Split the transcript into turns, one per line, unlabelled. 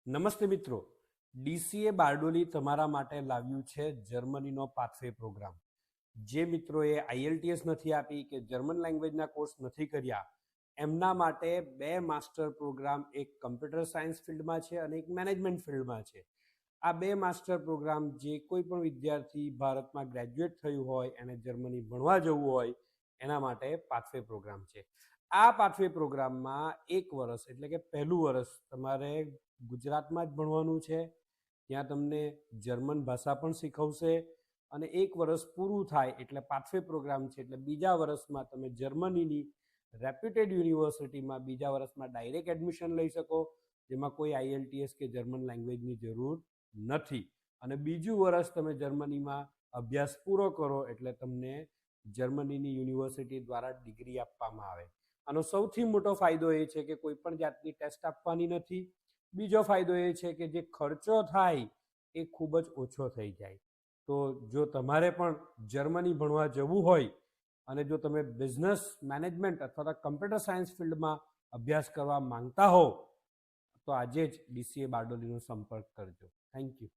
નમસ્તે મિત્રો, ડીસીએ બારડોલી તમારા માટે લાવ્યું છે જર્મનીનો પાથવે પ્રોગ્રામ. જે મિત્રોએ આઈએલટીએસ નથી આપી કે જર્મન લેંગ્વેજના કોર્સ નથી કર્યા એમના માટે બે માસ્ટર પ્રોગ્રામ, એક કમ્પ્યુટર સાયન્સ ફિલ્ડમાં છે અને એક મેનેજમેન્ટ ફિલ્ડમાં છે. આ બે માસ્ટર પ્રોગ્રામ જે કોઈ પણ વિદ્યાર્થી ભારતમાં ગ્રેજ્યુએટ થયું હોય અને જર્મની ભણવા જવું હોય એના માટે પાથવે પ્રોગ્રામ છે. આ પાથવે પ્રોગ્રામમાં એક વર્ષ એટલે કે પહેલું વર્ષ તમારે ગુજરાતમાં જ ભણવાનું છે. ત્યાં તમને જર્મન ભાષા પણ શીખવશે અને એક વર્ષ પૂરું થાય એટલે પાથવે પ્રોગ્રામ છે એટલે બીજા વર્ષમાં તમે જર્મનીની રેપ્યુટેડ યુનિવર્સિટીમાં બીજા વર્ષમાં ડાયરેક્ટ એડમિશન લઈ શકો, જેમાં કોઈ આઈએલટીએસ કે જર્મન લેંગ્વેજની જરૂર નથી. અને બીજું વર્ષ તમે જર્મનીમાં અભ્યાસ પૂરો કરો એટલે તમને જર્મનીની યુનિવર્સિટી દ્વારા ડિગ્રી આપવામાં આવે. આનો સૌથી મોટો ફાયદો એ છે કે કોઈ પણ જાતની ટેસ્ટ આપવાની નથી. બીજો ફાયદો એ છે કે જે ખર્ચો થાય એ ખૂબ જ ઓછો થઈ જાય. તો જો તમારે પણ જર્મની ભણવા જવું હોય અને જો તમે બિઝનેસ મેનેજમેન્ટ અથવા તો કમ્પ્યુટર સાયન્સ ફિલ્ડમાં અભ્યાસ કરવા માંગતા હો તો આજે જ ડીસીએ બારડોલીનો સંપર્ક કરજો. Thank you.